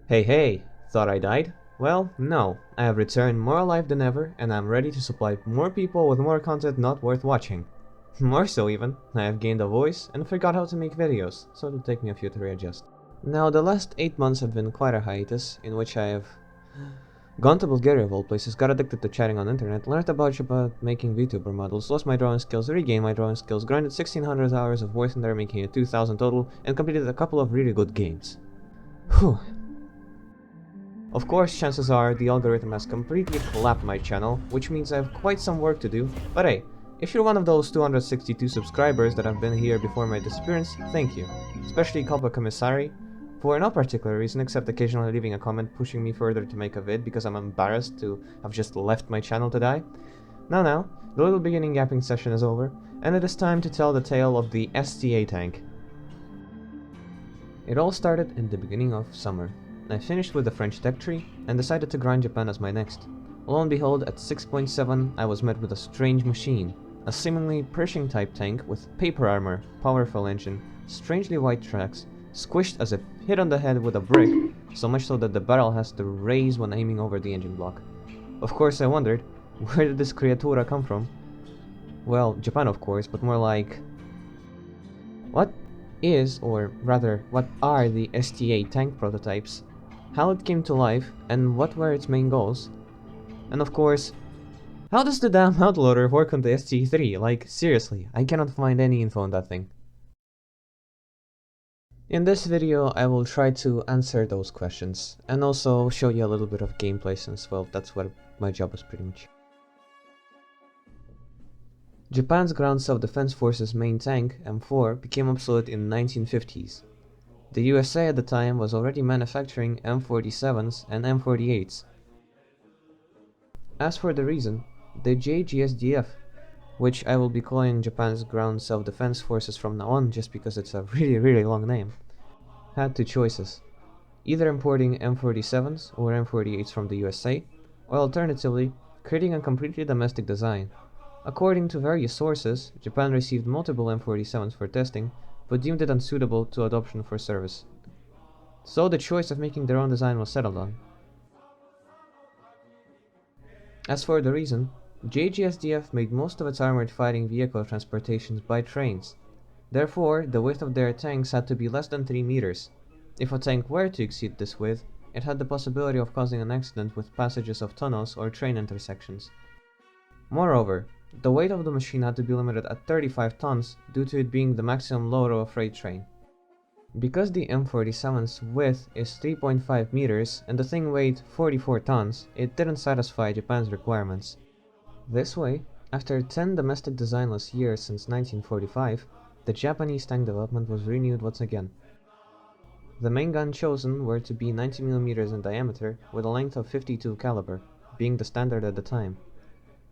Hey hey, thought I died? Well, no, I have returned more alive than ever, and I'm ready to supply more people with more content not worth watching. More so even, I have gained a voice and forgot how to make videos, so it'll take me a few to readjust. Now, the last 8 months have been quite a hiatus, in which I have gone to Bulgaria of all places, got addicted to chatting on internet, learned about making VTuber models, lost my drawing skills, regained my drawing skills, grinded 1600 hours of WarThunder making it 2000 total, and completed a couple of really good games. Whew. Of course, chances are the algorithm has completely collapsed my channel, which means I have quite some work to do, but hey, if you're one of those 262 subscribers that have been here before my disappearance, thank you. Especially Kalpa Commissari, for no particular reason except occasionally leaving a comment pushing me further to make a vid because I'm embarrassed to have just left my channel to die. Now, the little beginning yapping session is over, and it is time to tell the tale of the STA tank. It all started in the beginning of summer. I finished with the French tech tree and decided to grind Japan as my next. Lo and behold, at 6.7 I was met with a strange machine, a seemingly Pershing type tank with paper armor, powerful engine, strangely white tracks, squished as if hit on the head with a brick, so much so that the barrel has to raise when aiming over the engine block. Of course I wondered, where did this creatura come from? Well, Japan of course, but more like... what is, or rather, what are the STA tank prototypes? How it came to life, and what were its main goals? And of course, how does the damn outloader work on the ST3? Like, seriously, I cannot find any info on that thing. In this video, I will try to answer those questions, and also show you a little bit of gameplay since, well, that's what my job is pretty much. Japan's Ground Self-Defense Force's main tank, M4, became obsolete in the 1950s. The USA at the time was already manufacturing M47s and M48s. As for the reason, the JGSDF, which I will be calling Japan's Ground Self-Defense Forces from now on just because it's a really long name, had two choices: either importing M47s or M48s from the USA, or alternatively, creating a completely domestic design. According to various sources, Japan received multiple M47s for testing, but deemed it unsuitable to adoption for service. So the choice of making their own design was settled on. As for the reason, JGSDF made most of its armored fighting vehicle transportations by trains. Therefore, the width of their tanks had to be less than 3 meters. If a tank were to exceed this width, it had the possibility of causing an accident with passages of tunnels or train intersections. Moreover, the weight of the machine had to be limited at 35 tons due to it being the maximum load of a freight train. Because the M47's width is 3.5 meters and the thing weighed 44 tons, it didn't satisfy Japan's requirements. This way, after 10 domestic designless years since 1945, the Japanese tank development was renewed once again. The main gun chosen were to be 90mm in diameter with a length of 52 caliber, being the standard at the time.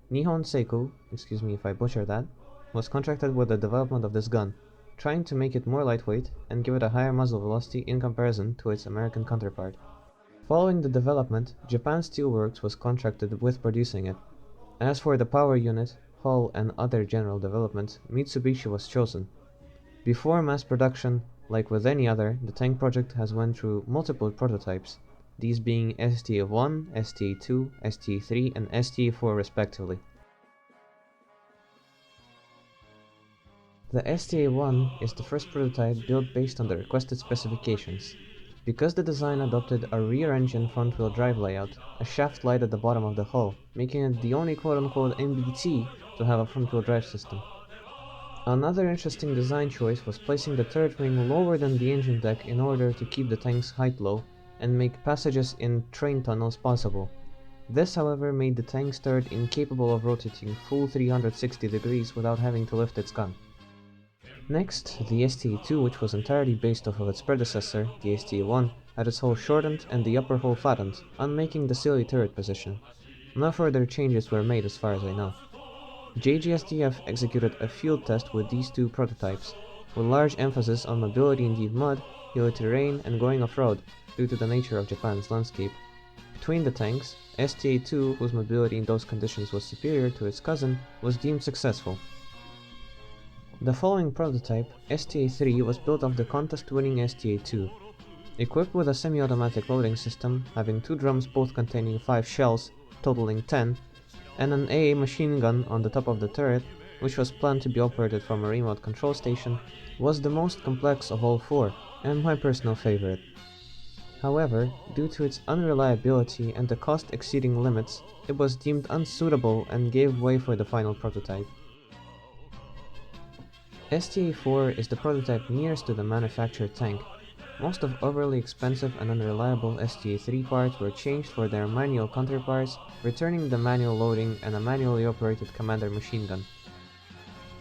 Nihon Seiko, excuse me if I butcher that, was contracted with the development of this gun, trying to make it more lightweight and give it a higher muzzle velocity in comparison to its American counterpart. Following the development, Japan Steel Works was contracted with producing it. As for the power unit, hull and other general development, Mitsubishi was chosen. Before mass production, like with any other, the tank project has went through multiple prototypes, these being STA-1, STA-2, STA-3 and STA-4 respectively. The STA-1 is the first prototype built based on the requested specifications. Because the design adopted a rear-engine front-wheel drive layout, a shaft light at the bottom of the hull, making it the only quote-unquote MBT to have a front-wheel drive system. Another interesting design choice was placing the turret wing lower than the engine deck in order to keep the tank's height low and make passages in train tunnels possible. This, however, made the tank's turret incapable of rotating full 360 degrees without having to lift its gun. Next, the STA-2, which was entirely based off of its predecessor, the STA-1, had its hull shortened and the upper hull flattened, unmaking the silly turret position. No further changes were made as far as I know. JGSDF executed a field test with these two prototypes, with large emphasis on mobility in deep mud, hilly terrain, and going off-road, due to the nature of Japan's landscape. Between the tanks, STA-2, whose mobility in those conditions was superior to its cousin, was deemed successful. The following prototype, STA-3, was built off the contest-winning STA-2. Equipped with a semi-automatic loading system, having 2 drums both containing 5 shells, totaling 10, and an AA machine gun on the top of the turret, which was planned to be operated from a remote control station, was the most complex of all 4, and my personal favorite. However, due to its unreliability and the cost exceeding limits, it was deemed unsuitable and gave way for the final prototype. STA-4 is the prototype nearest to the manufactured tank. Most of overly expensive and unreliable STA-3 parts were changed for their manual counterparts, returning the manual loading and a manually operated commander machine gun.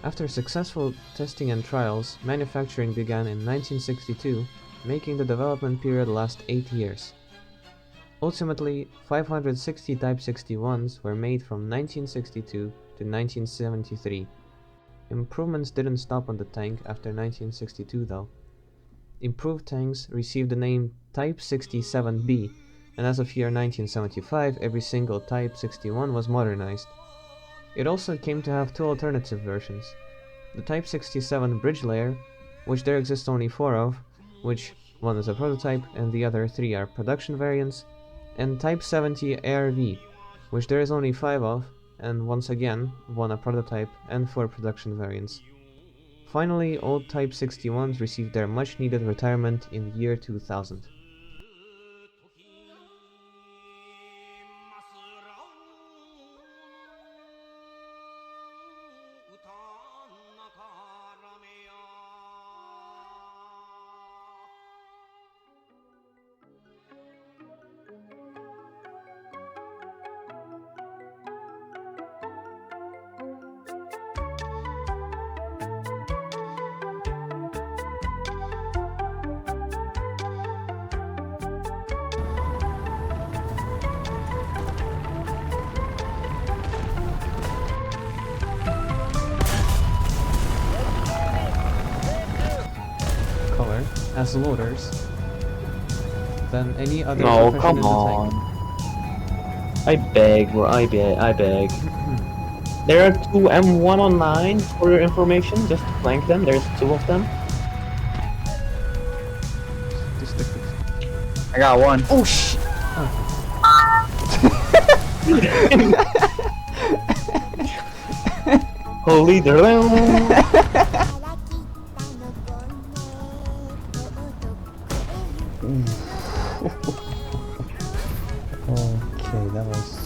After successful testing and trials, manufacturing began in 1962, making the development period last 8 years. Ultimately, 560 Type 61s were made from 1962 to 1973. Improvements didn't stop on the tank after 1962 though. Improved tanks received the name Type 67B, and as of year 1975 every single Type 61 was modernized. It also came to have 2 alternative versions. The Type 67 bridge layer, which there exists only 4 of, which one is a prototype and the other 3 are production variants, and Type 70 ARV, which there is only 5 of, and once again, 1 a prototype and 4 production variants. Finally, old Type 61s received their much needed retirement in the year 2000. Color as loaders than any other profession come in the on. tank. I beg, I beg. There are 2 M109 for your information, just flank them, there's 2 of them. I got 1. Oh sh! Holy Okay, that was...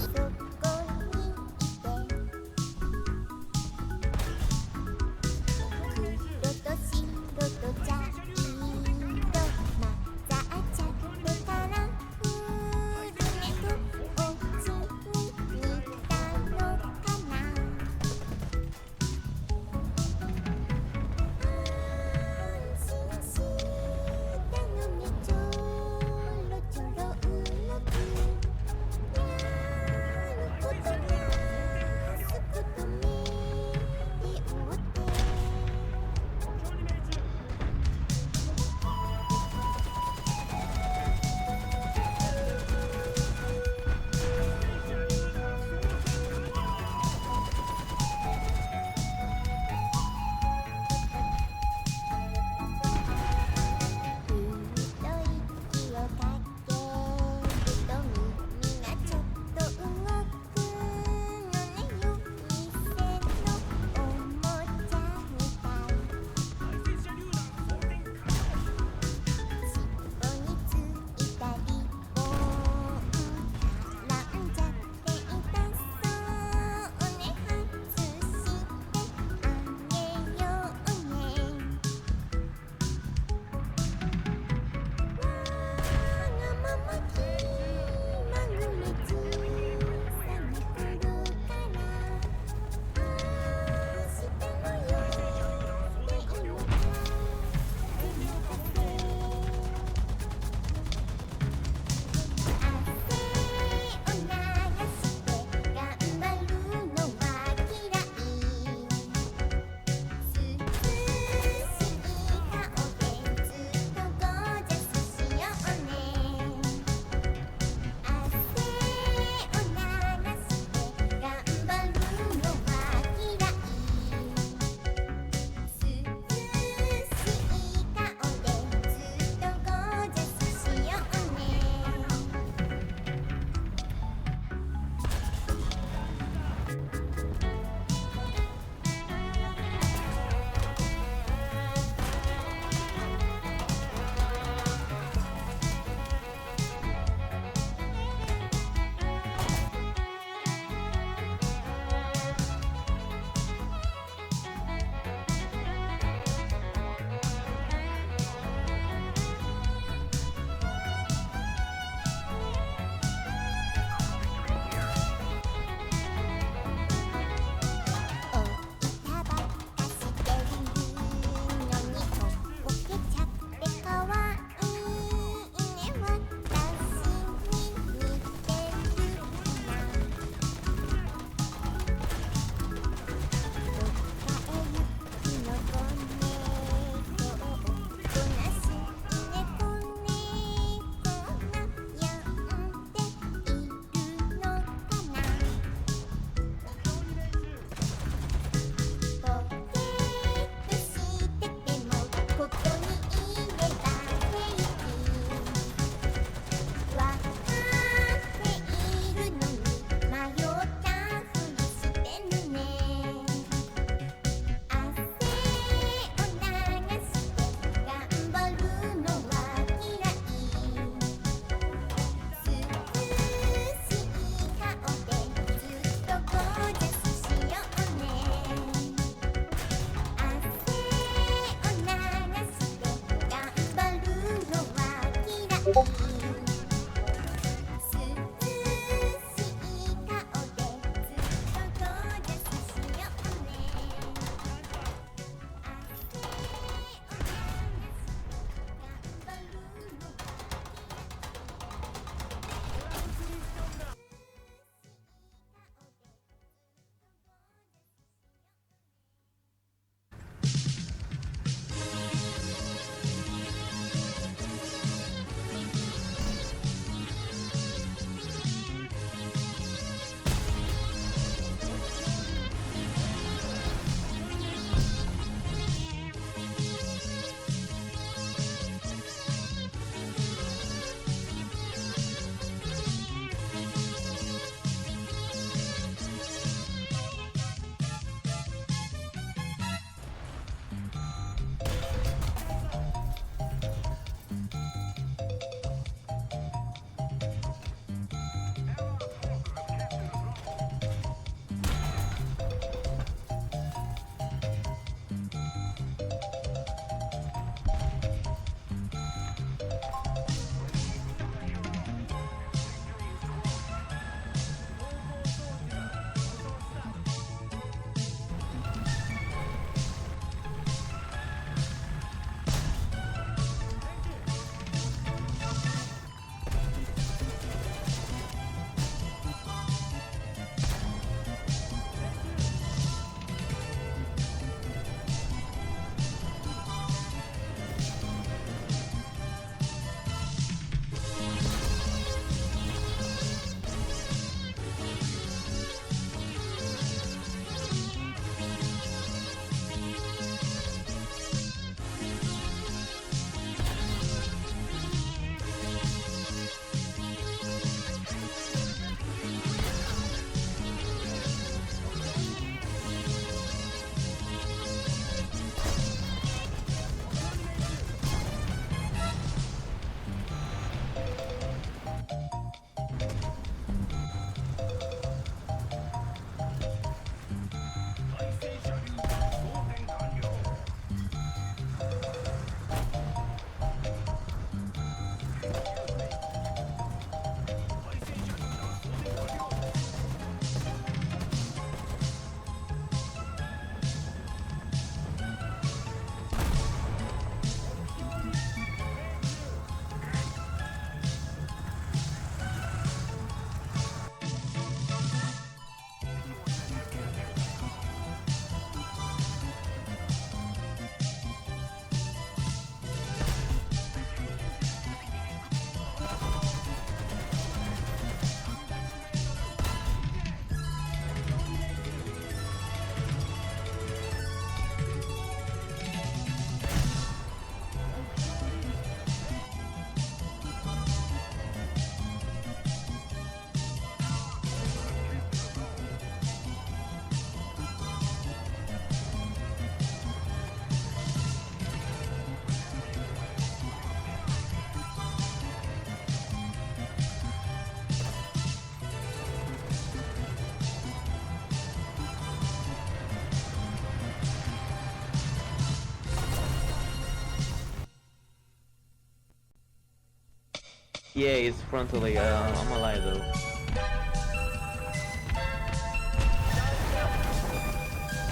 Yeah, it's frontally. I'm alive though.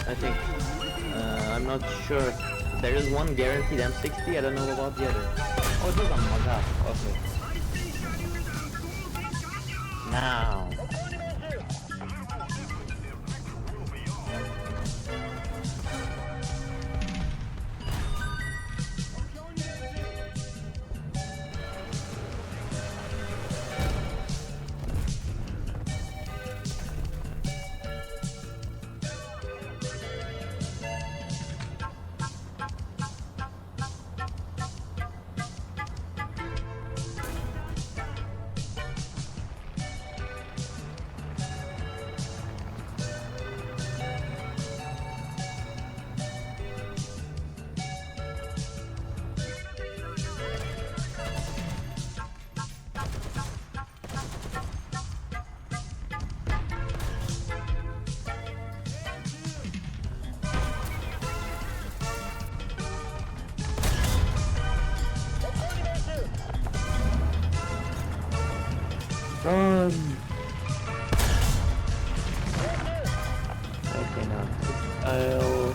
I think. I'm not sure. There is one guaranteed M60. I don't know about the other. Oh, this is on my god. Okay. Now. Run! Okay, now. I'll...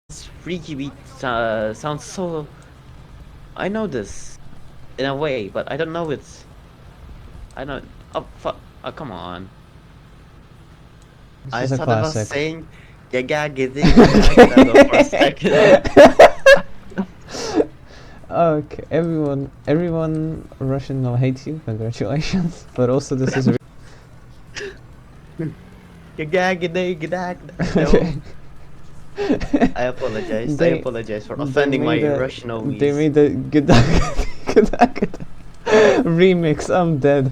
This freaky beat sounds so. I know this in a way, but I don't know it's. I don't. Oh fuck! Oh come on! This I is a thought I was classic. saying for a second. Okay, everyone Russian now hates you. Congratulations. But also this is. Okay. I apologize. I They- apologize for they offending my made a- Russian They made a good remix. I'm dead.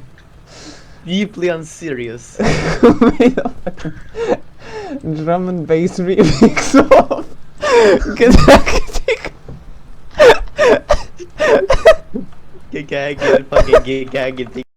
deeply unserious. Made a fucking drum and bass remix of Gidagadic. Gag, fucking gag,